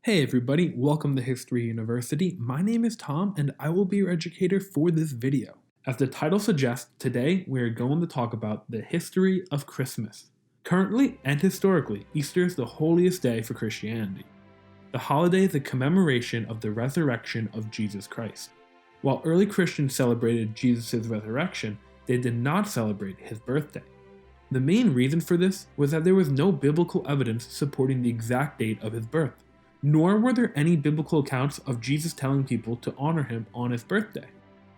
Hey everybody, welcome to History University. My name is Tom and I will be your educator for this video. As the title suggests, today we are going to talk about the history of Christmas. Currently and historically, Easter is the holiest day for Christianity. The holiday is a commemoration of the resurrection of Jesus Christ. While early Christians celebrated Jesus' resurrection, they did not celebrate his birthday. The main reason for this was that there was no biblical evidence supporting the exact date of his birth. Nor were there any biblical accounts of Jesus telling people to honor him on his birthday.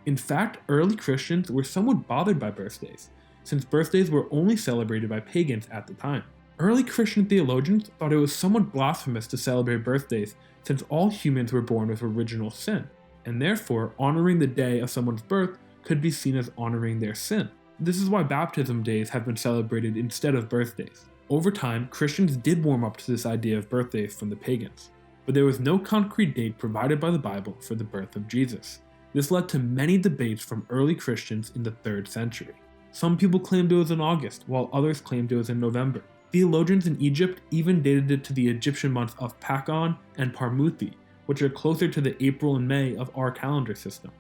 In fact, early Christians were somewhat bothered by birthdays, since birthdays were only celebrated by pagans at the time. Early Christian theologians thought it was somewhat blasphemous to celebrate birthdays since all humans were born with original sin, and therefore honoring the day of someone's birth could be seen as honoring their sin. This is why baptism days have been celebrated instead of birthdays. Over time, Christians did warm up to this idea of birthdays from the pagans, but there was no concrete date provided by the Bible for the birth of Jesus. This led to many debates from early Christians in the 3rd century. Some people claimed it was in August, while others claimed it was in November. Theologians in Egypt even dated it to the Egyptian months of Pachon and Parmuthi, which are closer to the April and May of our calendar system.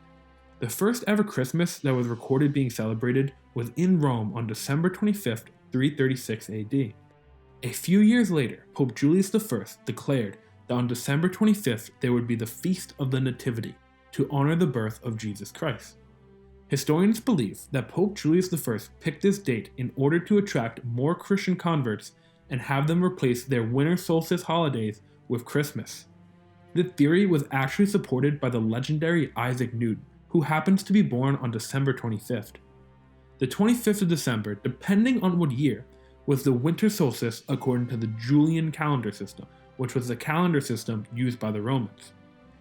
The first ever Christmas that was recorded being celebrated was in Rome on December 25th, 336 AD. A few years later, Pope Julius I declared that on December 25th there would be the Feast of the Nativity to honor the birth of Jesus Christ. Historians believe that Pope Julius I picked this date in order to attract more Christian converts and have them replace their winter solstice holidays with Christmas. The theory was actually supported by the legendary Isaac Newton, who happens to be born on December 25th. The 25th of December, depending on what year, was the winter solstice according to the Julian calendar system, which was the calendar system used by the Romans.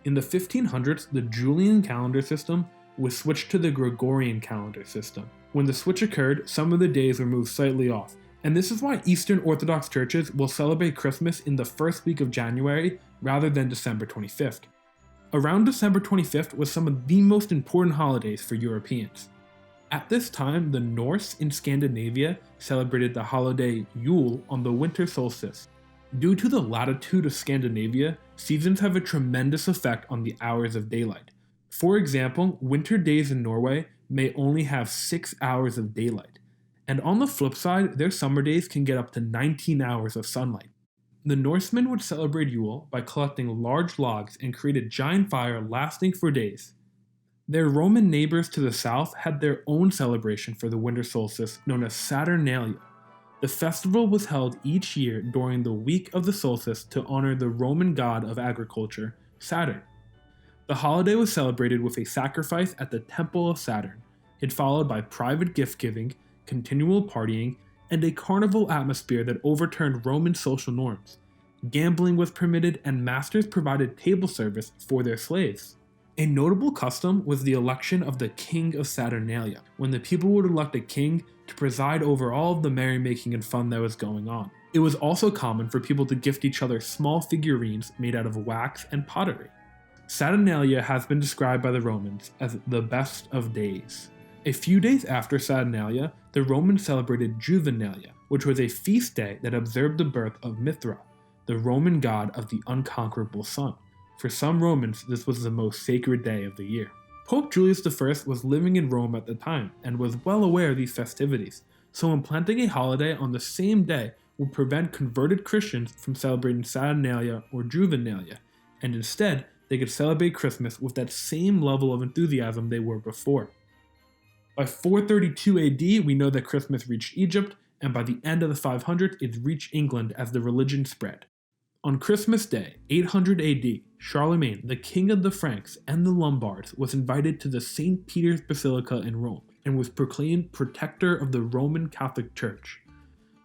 In the 1500s, the Julian calendar system was switched to the Gregorian calendar system. When the switch occurred, some of the days were moved slightly off, and this is why Eastern Orthodox churches will celebrate Christmas in the first week of January rather than December 25th. Around December 25th was some of the most important holidays for Europeans. At this time, the Norse in Scandinavia celebrated the holiday Yule on the winter solstice. Due to the latitude of Scandinavia, seasons have a tremendous effect on the hours of daylight. For example, winter days in Norway may only have 6 hours of daylight, and on the flip side, their summer days can get up to 19 hours of sunlight. The Norsemen would celebrate Yule by collecting large logs and create a giant fire lasting for days. Their Roman neighbors to the south had their own celebration for the winter solstice known as Saturnalia. The festival was held each year during the week of the solstice to honor the Roman god of agriculture, Saturn. The holiday was celebrated with a sacrifice at the Temple of Saturn. It followed by private gift-giving, continual partying, and a carnival atmosphere that overturned Roman social norms. Gambling was permitted and masters provided table service for their slaves. A notable custom was the election of the King of Saturnalia, when the people would elect a king to preside over all of the merrymaking and fun that was going on. It was also common for people to gift each other small figurines made out of wax and pottery. Saturnalia has been described by the Romans as the best of days. A few days after Saturnalia, the Romans celebrated Juvenalia, which was a feast day that observed the birth of Mithra, the Roman god of the unconquerable sun. For some Romans, this was the most sacred day of the year. Pope Julius I was living in Rome at the time and was well aware of these festivities, so implanting a holiday on the same day would prevent converted Christians from celebrating Saturnalia or Juvenalia, and instead, they could celebrate Christmas with that same level of enthusiasm they were before. By 432 AD, we know that Christmas reached Egypt, and by the end of the 500s, it reached England as the religion spread. On Christmas Day, 800 AD, Charlemagne, the king of the Franks and the Lombards, was invited to the St. Peter's Basilica in Rome and was proclaimed protector of the Roman Catholic Church.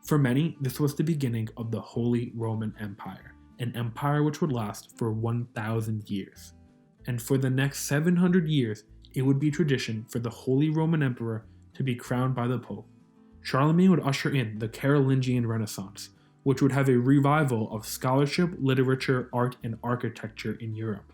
For many, this was the beginning of the Holy Roman Empire, an empire which would last for 1,000 years. And for the next 700 years, it would be tradition for the Holy Roman Emperor to be crowned by the Pope. Charlemagne would usher in the Carolingian Renaissance, which would have a revival of scholarship, literature, art, and architecture in Europe.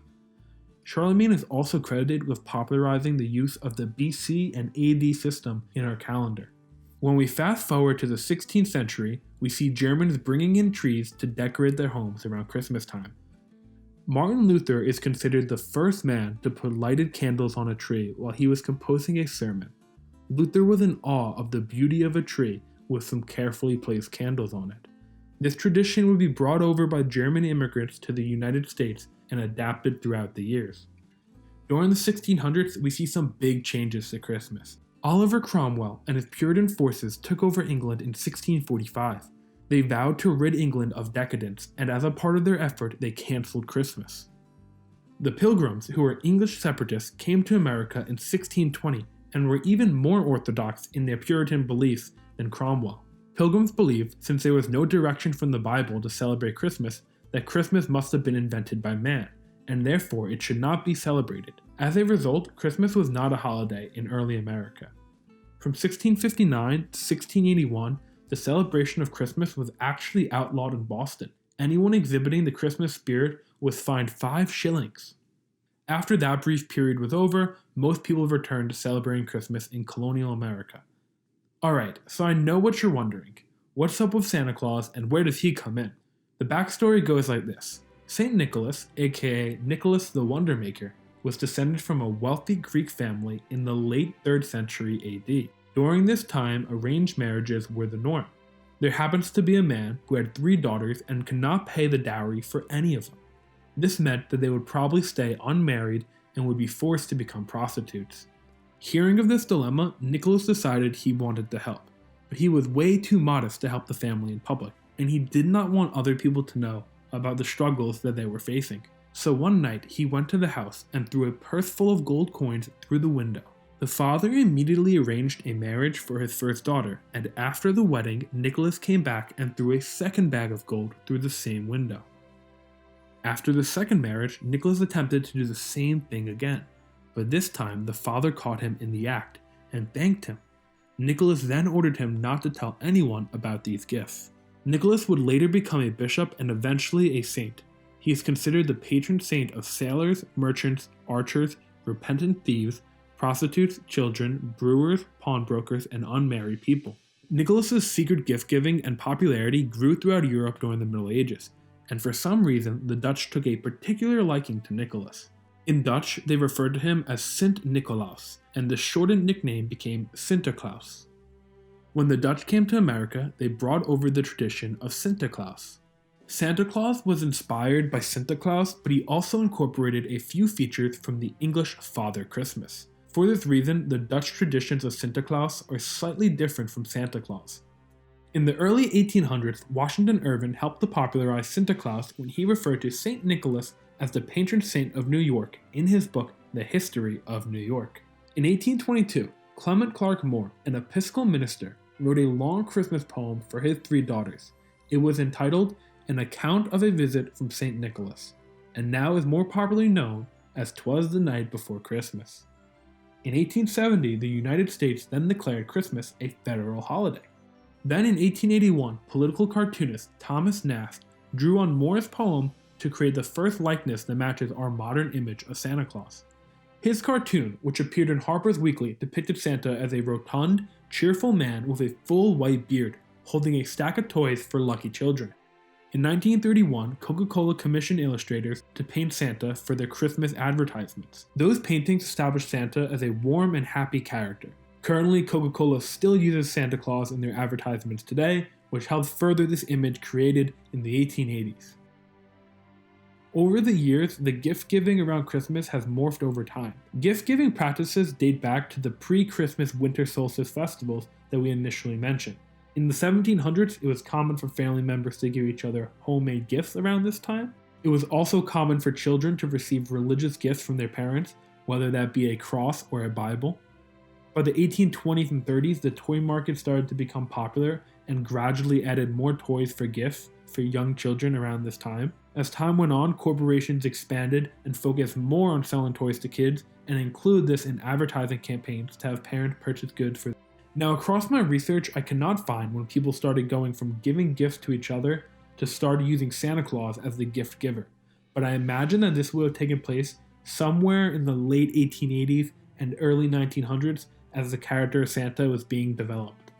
Charlemagne is also credited with popularizing the use of the BC and AD system in our calendar. When we fast forward to the 16th century, we see Germans bringing in trees to decorate their homes around Christmas time. Martin Luther is considered the first man to put lighted candles on a tree while he was composing a sermon. Luther was in awe of the beauty of a tree with some carefully placed candles on it. This tradition would be brought over by German immigrants to the United States and adapted throughout the years. During the 1600s, we see some big changes to Christmas. Oliver Cromwell and his Puritan forces took over England in 1645. They vowed to rid England of decadence, and as a part of their effort, they cancelled Christmas. The Pilgrims, who were English separatists, came to America in 1620 and were even more orthodox in their Puritan beliefs than Cromwell. Pilgrims believed, since there was no direction from the Bible to celebrate Christmas, that Christmas must have been invented by man, and therefore it should not be celebrated. As a result, Christmas was not a holiday in early America. From 1659 to 1681, the celebration of Christmas was actually outlawed in Boston. Anyone exhibiting the Christmas spirit was fined 5 shillings. After that brief period was over, most people returned to celebrating Christmas in colonial America. Alright, so I know what you're wondering. What's up with Santa Claus and where does he come in? The backstory goes like this. St. Nicholas, aka Nicholas the Wonder Maker, was descended from a wealthy Greek family in the late 3rd century AD. During this time, arranged marriages were the norm. There happens to be a man who had 3 daughters and could not pay the dowry for any of them. This meant that they would probably stay unmarried and would be forced to become prostitutes. Hearing of this dilemma, Nicholas decided he wanted to help, but he was way too modest to help the family in public, and he did not want other people to know about the struggles that they were facing. So one night, he went to the house and threw a purse full of gold coins through the window. The father immediately arranged a marriage for his first daughter, and after the wedding, Nicholas came back and threw a second bag of gold through the same window. After the second marriage, Nicholas attempted to do the same thing again, but this time the father caught him in the act and thanked him. Nicholas then ordered him not to tell anyone about these gifts. Nicholas would later become a bishop and eventually a saint. He is considered the patron saint of sailors, merchants, archers, repentant thieves, prostitutes, children, brewers, pawnbrokers, and unmarried people. Nicholas's secret gift-giving and popularity grew throughout Europe during the Middle Ages, and for some reason, the Dutch took a particular liking to Nicholas. In Dutch, they referred to him as Sint Nicolaas, and the shortened nickname became Sinterklaas. When the Dutch came to America, they brought over the tradition of Sinterklaas. Santa Claus was inspired by Sinterklaas, but he also incorporated a few features from the English Father Christmas. For this reason, the Dutch traditions of Sinterklaas are slightly different from Santa Claus. In the early 1800s, Washington Irving helped to popularize Sinterklaas when he referred to St. Nicholas as the patron saint of New York in his book, The History of New York. In 1822, Clement Clarke Moore, an Episcopal minister, wrote a long Christmas poem for his 3 daughters. It was entitled An Account of a Visit from St. Nicholas, and now is more popularly known as 'Twas the Night Before Christmas. In 1870, the United States then declared Christmas a federal holiday. Then in 1881, political cartoonist Thomas Nast drew on Moore's poem to create the first likeness that matches our modern image of Santa Claus. His cartoon, which appeared in Harper's Weekly, depicted Santa as a rotund, cheerful man with a full white beard, holding a stack of toys for lucky children. In 1931, Coca-Cola commissioned illustrators to paint Santa for their Christmas advertisements. Those paintings established Santa as a warm and happy character. Currently, Coca-Cola still uses Santa Claus in their advertisements today, which helped further this image created in the 1880s. Over the years, the gift-giving around Christmas has morphed over time. Gift-giving practices date back to the pre-Christmas winter solstice festivals that we initially mentioned. In the 1700s, it was common for family members to give each other homemade gifts around this time. It was also common for children to receive religious gifts from their parents, whether that be a cross or a Bible. By the 1820s and 30s, the toy market started to become popular and gradually added more toys for gifts for young children around this time. As time went on, corporations expanded and focused more on selling toys to kids and include this in advertising campaigns to have parents purchase goods for them. Now, across my research, I cannot find when people started going from giving gifts to each other to start using Santa Claus as the gift giver, but I imagine that this would have taken place somewhere in the late 1880s and early 1900s as the character of Santa was being developed.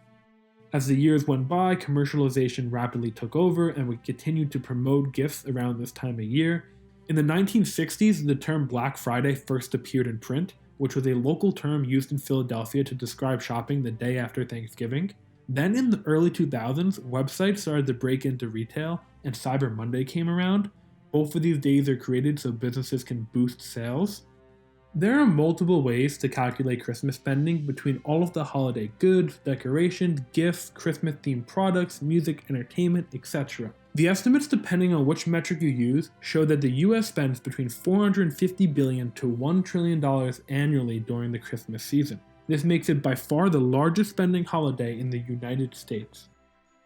As the years went by, commercialization rapidly took over and we continued to promote gifts around this time of year, In the 1960s, the term Black Friday first appeared in print, which was a local term used in Philadelphia to describe shopping the day after Thanksgiving. Then in the early 2000s, websites started to break into retail, and Cyber Monday came around. Both of these days are created so businesses can boost sales. There are multiple ways to calculate Christmas spending between all of the holiday goods, decorations, gifts, Christmas-themed products, music, entertainment, etc. The estimates, depending on which metric you use, show that the US spends between $450 billion to $1 trillion annually during the Christmas season. This makes it by far the largest spending holiday in the United States.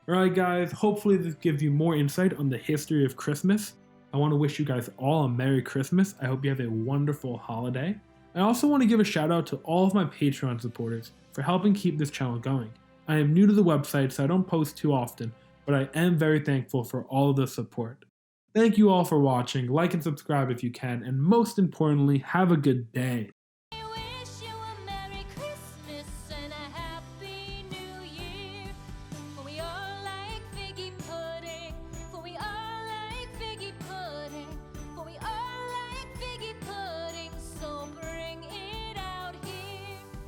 Alright guys, hopefully this gives you more insight on the history of Christmas. I want to wish you guys all a Merry Christmas. I hope you have a wonderful holiday. I also want to give a shout out to all of my Patreon supporters for helping keep this channel going. I am new to the website, so I don't post too often, but I am very thankful for all of the support. Thank you all for watching, like and subscribe if you can, and most importantly, have a good day.